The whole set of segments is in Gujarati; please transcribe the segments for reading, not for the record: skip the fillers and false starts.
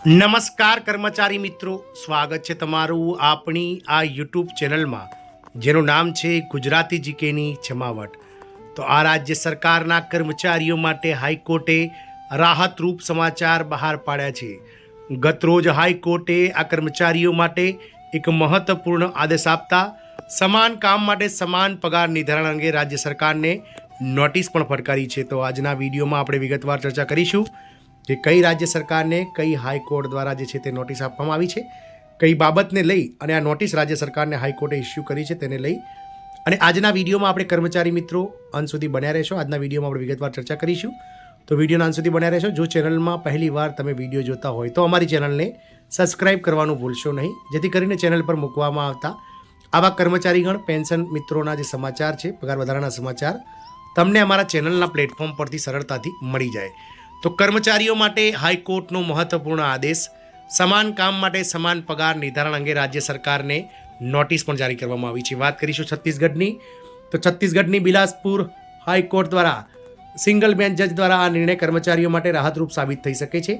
નમસ્કાર કર્મચારી મિત્રો, સ્વાગત છે તમારું આપણી આ યુટ્યુબ ચેનલમાં જેનું નામ છે ગુજરાતી જીકેની જમાવટ। તો આ રાજ્ય સરકારના કર્મચારીઓ માટે હાઈકોર્ટે રાહતરૂપ સમાચાર બહાર પાડ્યા છે। ગતરોજ હાઈકોર્ટે આ કર્મચારીઓ માટે એક મહત્વપૂર્ણ આદેશ આપતા સમાન કામ માટે સમાન પગાર નિર્ધારણ અંગે રાજ્ય સરકારને નોટિસ પણ ફટકારી છે। તો આજના વિડીયોમાં આપણે વિગતવાર ચર્ચા કરીશું કે કઈ રાજ્ય સરકારને કઈ હાઈકોર્ટ દ્વારા જે છે તે નોટિસ આપવામાં આવી છે, કઈ બાબતને લઈ અને આ નોટિસ રાજ્ય સરકારને હાઈકોર્ટે ઇસ્યુ કરી છે તેને લઈ અને આજના વિડીયોમાં આપણે કર્મચારી મિત્રો અંત સુધી બન્યા રહેશો। આજના વિડીયોમાં આપણે વિગતવાર ચર્ચા કરીશું, તો વિડીયોના અંત સુધી બન્યા રહેશો। જો ચેનલમાં પહેલી વાર તમે વિડીયો જોતા હોય તો અમારી ચેનલને સબસ્ક્રાઇબ કરવાનું ભૂલશો નહીં, જેથી કરીને ચેનલ પર મૂકવામાં આવતા આવા કર્મચારીગણ પેન્શન મિત્રોના જે સમાચાર છે, પગાર વધારાના સમાચાર તમને અમારા ચેનલના પ્લેટફોર્મ પરથી સરળતાથી મળી જાય। તો કર્મચારીઓ માટે હાઈકોર્ટનો મહત્વપૂર્ણ આદેશ, સમાન કામ માટે સમાન પગાર નિર્ધારણ અંગે રાજ્ય સરકારને નોટિસ પણ જારી કરવામાં આવી છે। વાત કરીશું છત્તીસગઢની, તો છત્તીસગઢની બિલાસપુર હાઈકોર્ટ દ્વારા સિંગલ બેન્ચ જજ દ્વારા આ નિર્ણય કર્મચારીઓ માટે રાહતરૂપ સાબિત થઈ શકે છે।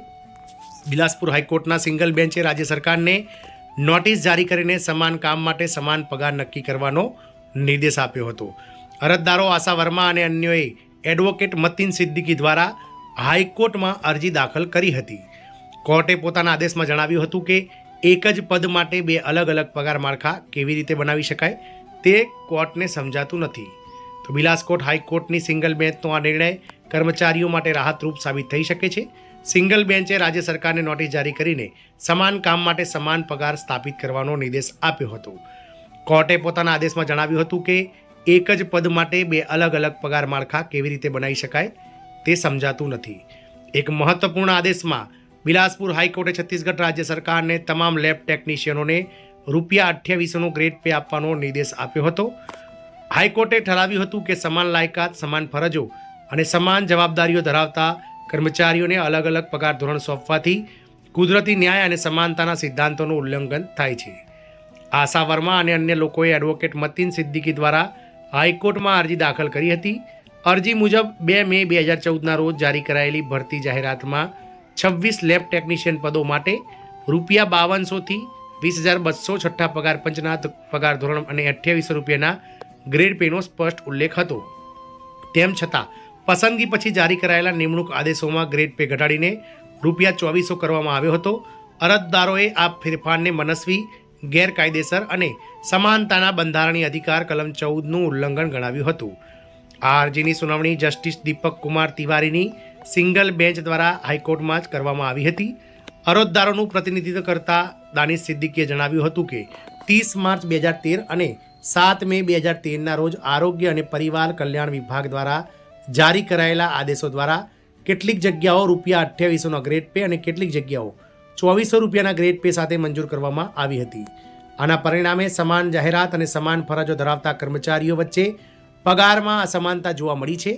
બિલાસપુર હાઈકોર્ટના સિંગલ બેન્ચે રાજ્ય સરકારને નોટિસ જારી કરીને સમાન કામ માટે સમાન પગાર નક્કી કરવાનો નિર્દેશ આપ્યો હતો। અરજદારો આશા વર્મા અને અન્યોએ એડવોકેટ મતીન સિદ્દીકી દ્વારા હાઈકોર્ટમાં અરજી દાખલ કરી હતી। કોર્ટે પોતાના આદેશમાં જણાવ્યું હતું કે એક જ પદ માટે બે અલગ અલગ પગાર માળખા કેવી રીતે બનાવી શકાય તે કોર્ટને સમજાતું નથી। તો બિલાસકોટ હાઈકોર્ટની સિંગલ બેન્ચનો આ નિર્ણય કર્મચારીઓ માટે રાહતરૂપ સાબિત થઈ શકે છે। સિંગલ બેન્ચે રાજ્ય સરકારને નોટિસ જારી કરીને સમાન કામ માટે સમાન પગાર સ્થાપિત કરવાનો નિર્દેશ આપ્યો હતો। કોર્ટે પોતાના આદેશમાં જણાવ્યું હતું કે એક જ પદ માટે બે અલગ અલગ પગાર માળખા કેવી રીતે બનાવી શકાય તે સમજાતું નથી। એક મહત્વપૂર્ણ આદેશમાં બિલાસપુર હાઈકોર્ટે છત્તીસગઢ રાજ્ય સરકારને તમામ લેબ ટેકનિશિયનોને ₹2800નો ગ્રેડ પે આપવાનો નિર્દેશ આપ્યો હતો। હાઈકોર્ટે ઠરાવ્યું હતું કે સમાન લાયકાત, સમાન ફરજો અને સમાન જવાબદારીઓ ધરાવતા કર્મચારીઓને અલગ અલગ પગાર ધોરણ સોંપવાથી કુદરતી ન્યાય અને સમાનતાના સિદ્ધાંતોનું ઉલ્લંઘન થાય છે। આશા વર્મા અને અન્ય લોકોએ એડવોકેટ મતીન સિદ્દીકી દ્વારા હાઈકોર્ટમાં અરજી દાખલ કરી હતી। અરજી મુજબ 2 મે 2014ના રોજ જારી કરાયેલી ભરતી જાહેરાતમાં 26 લેબ ટેકનિશિયન પદો માટે ₹5200થી 20,200 છઠ્ઠા પગાર પંચના પગાર ધોરણ અને ₹2800ના ગ્રેડ પેનો સ્પષ્ટ ઉલ્લેખ હતો। તેમ છતાં પસંદગી પછી જારી કરાયેલા નિમણૂક આદેશોમાં ગ્રેડ પે ઘટાડીને ₹2400 કરવામાં આવ્યો હતો। અરજદારોએ આ ફેરફારને મનસ્વી, ગેરકાયદેસર અને સમાનતાના બંધારણીય અધિકાર કલમ 14નું ઉલ્લંઘન ગણાવ્યું હતું। આ અરજીની સુનાવણી જસ્ટિસ દીપક કુમાર તિવારીની સિંગલ બેન્ચ દ્વારા હાઈકોર્ટમાં જ કરવામાં આવી હતી। અરજદારોનું પ્રતિનિધિત્વ કરતા દાનિશ સિદ્દીકીએ જણાવ્યું હતું કે 30 માર્ચ 2013 અને 7 મે 2013ના રોજ આરોગ્ય અને પરિવાર કલ્યાણ વિભાગ દ્વારા જારી કરાયેલા આદેશો દ્વારા કેટલીક જગ્યાઓ ₹2800નો ગ્રેડ પે અને કેટલીક જગ્યાઓ ₹2400ના ગ્રેડ પે સાથે મંજૂર કરવામાં આવી હતી। આના પરિણામે સમાન જાહેરાત અને સમાન ફરજો ધરાવતા કર્મચારીઓ વચ્ચે પગારમાં અસમાનતા જોવા મળી છે।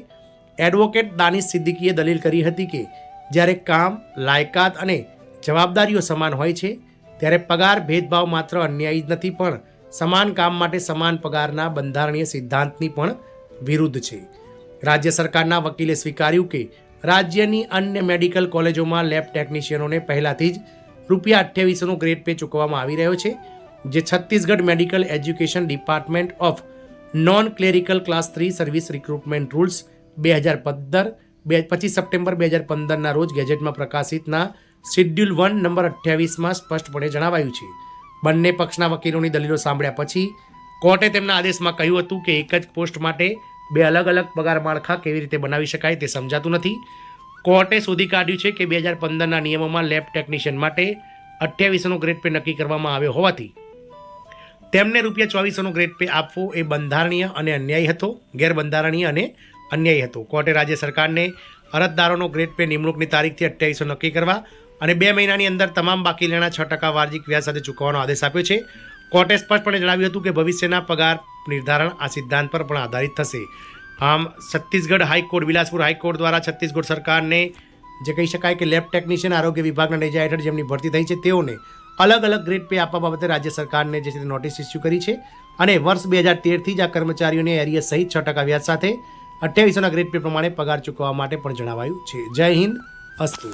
એડવોકેટ દાનિશ સિદ્દીકીએ દલીલ કરી હતી કે જ્યારે કામ, લાયકાત અને જવાબદારીઓ સમાન હોય છે ત્યારે પગાર ભેદભાવ માત્ર અન્યાયી જ નથી પણ સમાન કામ માટે સમાન પગારના બંધારણીય સિદ્ધાંતની પણ વિરુદ્ધ છે। રાજ્ય સરકારના વકીલે સ્વીકાર્યું કે રાજ્યની અન્ય મેડિકલ કોલેજોમાં લેબ ટેકનિશિયનોને પહેલાથી જ ₹2800નો ગ્રેડ પે ચૂકવવામાં આવી રહ્યો છે, જે Chhattisgarh medical education department of non clerical class 3 service recruitment rules 2015 25 September 2015ના રોજ ગેજેટમાં પ્રકાશિતના શેડ્યુલ 1 નંબર 28માં સ્પષ્ટપણે જણાવાયું છે। બંને પક્ષના વકીલોની દલીલો સાંભળ્યા પછી કોર્ટે તેમના આદેશમાં કહ્યું હતું કે એક જ પોસ્ટ માટે બે અલગ અલગ પગાર માળખા કેવી રીતે બનાવી શકાય તે સમજાતું નથી। કોર્ટે શોધી કાઢ્યું છે કે 2015ના નિયમોમાં લેબ ટેકનિશિયન માટે 2800નો ગ્રેડ પે નક્કી કરવામાં આવ્યો હોવાથી તેમને ₹2400નો ગ્રેડ પે આપવો એ બંધારણીય અને અન્યાયી હતો, ગેરબંધારણીય અને અન્યાયી હતો। કોર્ટે રાજ્ય સરકારને અરજદારોનો ગ્રેડ પે નિમણૂકની તારીખથી 2800 નક્કી કરવા અને 2 મહિનાની અંદર તમામ બાકી લેણા 6% વાર્ષિક વ્યાજ સાથે ચૂકવવાનો આદેશ આપ્યો છે। કોર્ટે સ્પષ્ટપણે જણાવ્યું હતું કે ભવિષ્યના પગાર નિર્ધારણ આ સિદ્ધાંત પર પણ આધારિત થશે। આમ છત્તીસગઢ હાઈકોર્ટ, બિલાસપુર હાઈકોર્ટ દ્વારા છત્તીસગઢ સરકારને જે કહી શકાય કે લેબ ટેકનિશિયન આરોગ્ય વિભાગના નેજા હેઠળ જેમની ભરતી થઈ છે તેઓને અલગ અલગ ગ્રેડ પે આપવા બાબતે રાજ્ય સરકારને જે છે નોટિસ ઇસ્યુ કરી છે અને વર્ષ 2013થી જ આ કર્મચારીઓને એરિયસ સહિત 6% વ્યાજ સાથે 2800ના ગ્રેડ પે પ્રમાણે પગાર ચૂકવવા માટે પણ જણાવાયું છે। જય હિન્દ, અસ્તુ।